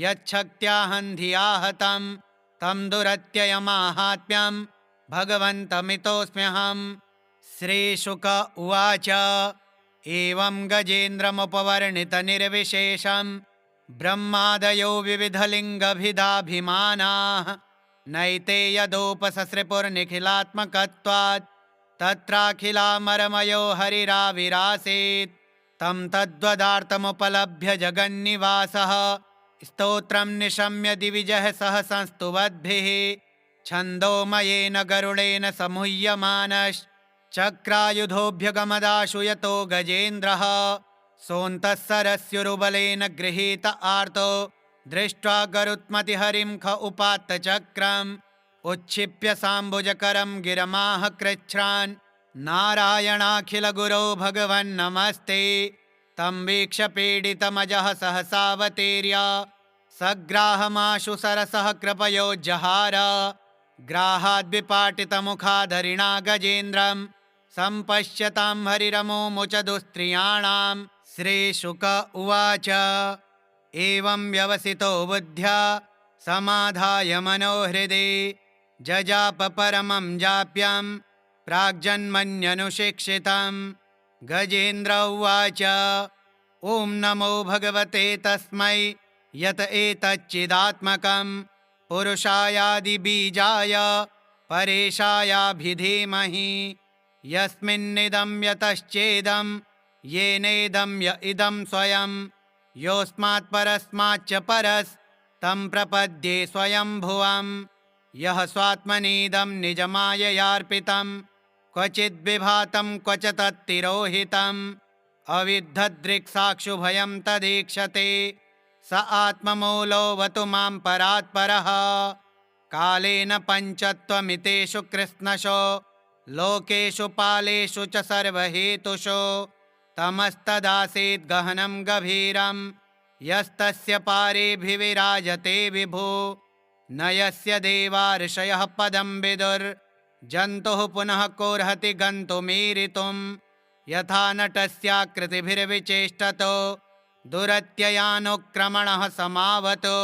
A: यच्छक्त्याहं धिया हतं तं दुरत्ययमाहात्म्यं भगवन्तमितोऽस्म्यहम्। श्रीशुक उवाच एवं गजेन्द्रमुपवर्णितनिर्विशेषं ब्रह्मादयो विविधलिङ्गभिदाभिमानाः नैते यदोपससृपुर्निखिलात्मकत्वात् तत्राखिलामरमयो हरिराविरासीत् तं तद्वदार्थमुपलभ्य जगन्निवासः स्तोत्रं निशम्य दिविजः सह संस्तुवद्भिः छन्दोमयेन गरुडेन समुह्यमानश्चक्रायुधोऽभ्यगमदाशु यतो गजेन्द्रः सोऽन्तः सरस्युरुबलेन गृहीत आर्तो दृष्ट्वा गरुत्मतिहरिं ख उपात्त चक्रम् उच्छिप्य साम्बुजकरं गिरमाह कृच्छ्रान् नारायणाखिलगुरो भगवन्नमस्ते तं वीक्ष्य पीडितमजः सहसावतीर्य सग्राहमाशु सरसः कृपयोज्जहार ग्राहाद्विपाटितमुखाधरिणा गजेन्द्रं सम्पश्यतां हरिरमुमुच दुस्त्रियाणां। श्रीशुक उवाच एवं व्यवसितो बुद्ध्या समाधाय मनोहृदि जजाप परमं जाप्यं प्राग्जन्मन्यनुशिक्षितं गजेन्द्र उवाच ॐ नमो भगवते तस्मै यत एतच्चिदात्मकं पुरुषायादिबीजाय परेशायाभिधीमहि यस्मिन्निदं यतश्चेदं येनेदं य इदं स्वयं योऽस्मात् परस्माच्च परस्तं प्रपद्ये स्वयंभुवं यः स्वात्मनीदं निजमाययार्पितं क्वचिद्विभातं क्वच तत्तिरोहितम् अविद्धदृक्साक्षुभयं तदीक्षते स आत्ममूलोऽवतु मां परात्परः कालेन पञ्चत्वमितेषु कृत्स्नशो लोकेषु पालेषु च सर्वहेतुषु तमस्तदासीद् गहनं गभीरं यस्तस्य पारेभिविराजते विभु न यस्य देवा ऋषयः पदं विदुर्जन्तुः पुनः कोर्हति गन्तुमीरितुं यथा नटस्याकृतिभिर्विचेष्टतो दुरत्ययानुक्रमणः समावतो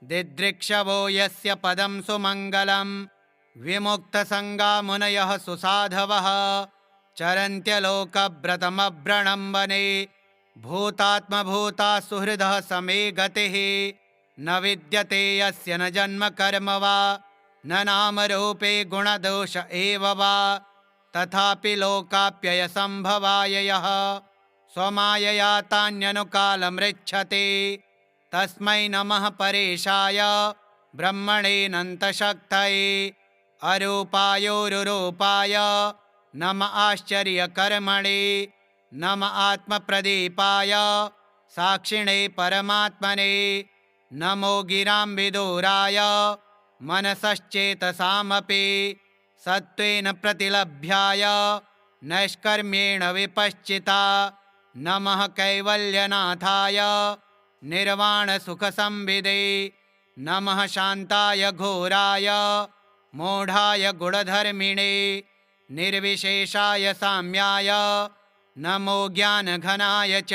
A: दिदृक्षवो यस्य पदं सुमङ्गलं विमुक्तसङ्गा मुनयः सुसाधवः चरन्त्यलोकव्रतमभ्रणं वने भूतात्मभूता सुहृदः समे गतिः न विद्यते यस्य न जन्म कर्म वा न नामरूपे गुणदोष एव वा तथापि लोकाप्ययसम्भवाय यः स्वमायया तान्यनुकालमृच्छते तस्मै नमः परेशाय ब्रह्मणेऽनन्तशक्तये अरूपायोरुरूपाय नम आश्चर्यकर्मणे नम आत्मप्रदीपाय साक्षिणे परमात्मने नमो गिरां विदूराय मनसश्चेतसामपि सत्त्वेन प्रतिलभ्याय नैष्कर्म्येण विपश्चिता। नमः कैवल्यनाथाय निर्वाणसुखसंविदे। नमः शान्ताय घोराय मूढाय गुणधर्मिणे। निर्विशेषाय साम्याय नमो ज्ञानघनाय च।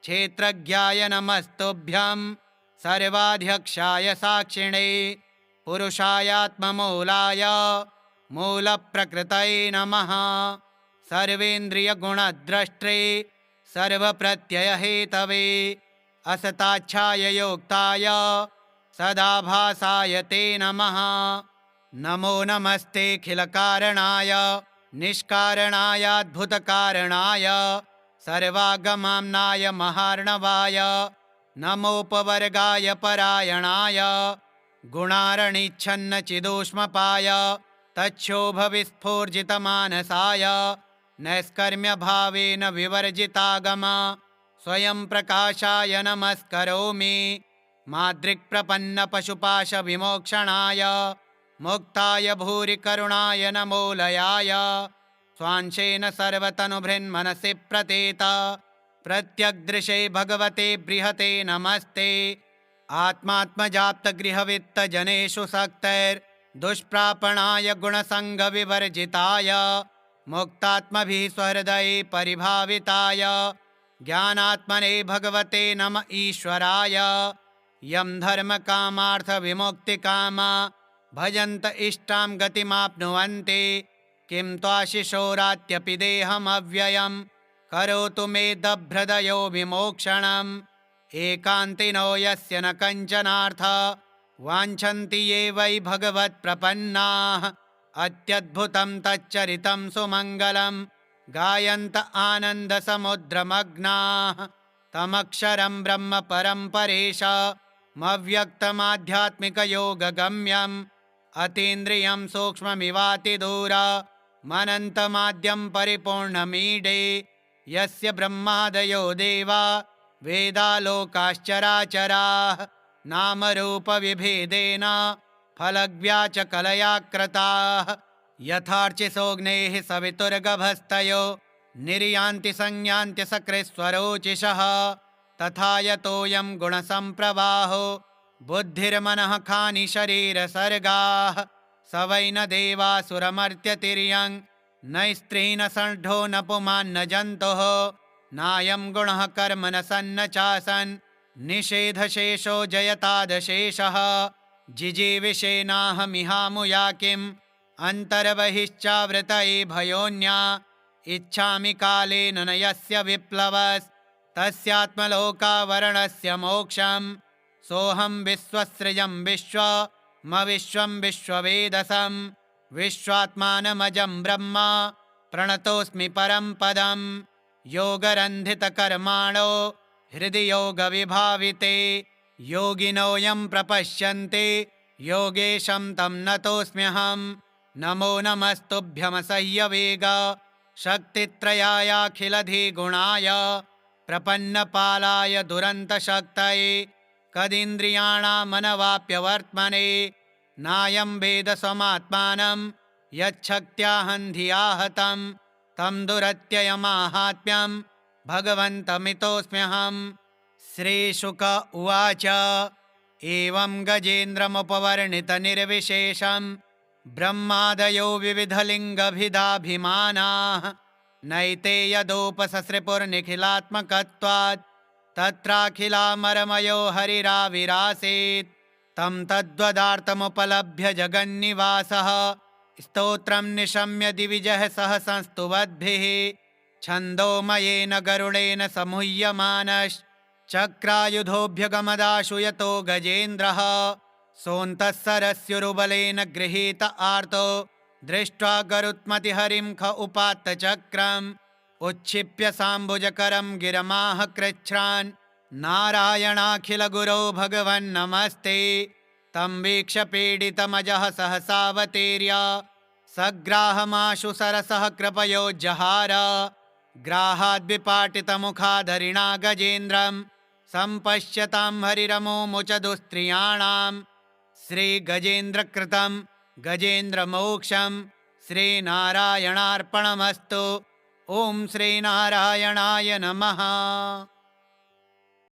A: क्षेत्रज्ञाय नमस्तुभ्यं सर्वाध्यक्षाय साक्षिणे। पुरुषायात्ममूलाय मूलप्रकृतये नमः। सर्वेन्द्रियगुणद्रष्टे सर्वप्रत्ययहेतवे। असताच्छाय योक्ताय सदाभासाय ते नमः। नमो नमस्तेऽखिलकारणाय निष्कारणायाद्भुतकारणाय सर्वागमाम्नाय महार्णवाय। नमोपवर्गाय परायणाय गुणारणिच्छन्नचिदूष्मपाय। तच्छोभविस्फूर्जितमानसाय नैष्कर्म्यभावेन विवर्जितागम स्वयं प्रकाशाय नमस्करोमि। माद्रिक्प्रपन्नपशुपाशविमोक्षणाय मुक्ताय भूरिकरुणाय नमोलयाय। स्वांशेन सर्वतनुभृन्मनसि प्रतीत प्रत्यग्दृशे भगवते बृहते नमस्ते। आत्मात्मजाप्तगृहवित्तजनेषु सक्तैर्दुष्प्रापणाय गुणसङ्गविवर्जिताय मुक्तात्मभिः स्वहृदये परिभाविताय ज्ञानात्मने भगवते नम ईश्वराय। यं धर्मकामार्थविमुक्तिकामा भजन्त इष्टां गतिमाप्नुवन्ति। किं त्वाशिशोरात्यपि देहमव्ययं करोतु मे दभ्रदयो विमोक्षणम्। एकान्तिनो यस्य न कञ्चनार्थ वाञ्छन्ति ये वै भगवत्प्रपन्नाः। अत्यद्भुतं तच्चरितं सुमङ्गलं गायन्त आनन्दसमुद्रमग्नाः। तमक्षरं ब्रह्म परं परेशमव्यक्तमाध्यात्मिकयोगगम्यम्। अतीन्द्रियं सूक्ष्ममिवातिदूरमनन्तमाद्यं परिपूर्णमीडे। यस्य ब्रह्मादयो देवा वेदालोकाश्चराचराः नामरूपविभेदेन फलग्व्याचकलया कृताः। यथार्चिसोऽग्नेः सवितुर्गभस्तयो निर्यान्ति संयान्ति सकृत्स्वरोचिषः। तथा यतोऽयं गुणसम्प्रवाहो बुद्धिर्मनः खानि शरीरसर्गाः। स वै न देवासुरमर्त्यतिर्यं न स्त्री न षड्ढो न पुमान् न जन्तुः। नायं गुणः कर्म न सन्न चासन् निषेधशेषो जयतादशेषः। जिजीविषेनाहमिहामुया किम् अन्तर्बहिश्चावृतये भयोन्या। इच्छामि कालेन न यस्य विप्लवस्तस्यात्मलोकावरणस्य मोक्षम्। सोऽहं विश्वसृजं विश्वमविश्वं विश्ववेदसं विश्वात्मानमजं ब्रह्म प्रणतोऽस्मि परं पदम्। योगरन्धितकर्माणो हृदि योगविभाविते योगिनो यं प्रपश्यन्ति योगेशं तं नतोऽस्म्यहम्। नमो नमस्तुभ्यमसह्यवेग शक्तित्रयायाखिलधिगुणाय प्रपन्नपालाय दुरन्तशक्तये कदिन्द्रियाणामनवाप्यवर्त्मने। नायं वेद स्वमात्मानं यच्छक्त्याहं धिया हतं तं दुरत्ययमाहात्म्यं भगवन्तमितोऽस्म्यहम्। श्रीशुक उवाच एवं गजेन्द्रमुपवर्णितनिर्विशेषं ब्रह्मादयो विविधलिङ्गभिदाभिमानाः। नैते यदोपससृपुर्निखिलात्मकत्वात् तत्राखिलामरमयो हरिराविरासीत्। तं तद्वदार्थमुपलभ्य जगन्निवासः स्तोत्रं निशम्य दिविजः सह संस्तुवद्भिः। छन्दोमयेन गरुडेन समुह्यमानश्चक्रायुधोऽभ्यगमदाशु यतो गजेन्द्रः। सोऽन्तः सरस्युरुबलेन गृहीत आर्तो दृष्ट्वा गरुत्मतिहरिं ख उपात्तचक्रम्। उच्छिप्य साम्बुजकरं गिरमाह कृच्छ्रान् नारायणाखिलगुरो भगवन्नमस्ते। तं वीक्ष्य पीडितमजः सहसावतीर्य सग्राहमाशु सरसः कृपयोज्जहार। ग्राहाद्विपाटितमुखाधरिणा गजेन्द्रं सम्पश्यतां हरिरमुमुच दुस्त्रियाणाम्। श्रीगजेन्द्रकृतं गजेन्द्रमोक्षं श्रीनारायणार्पणमस्तु। ॐ श्रीनारायणाय नमः।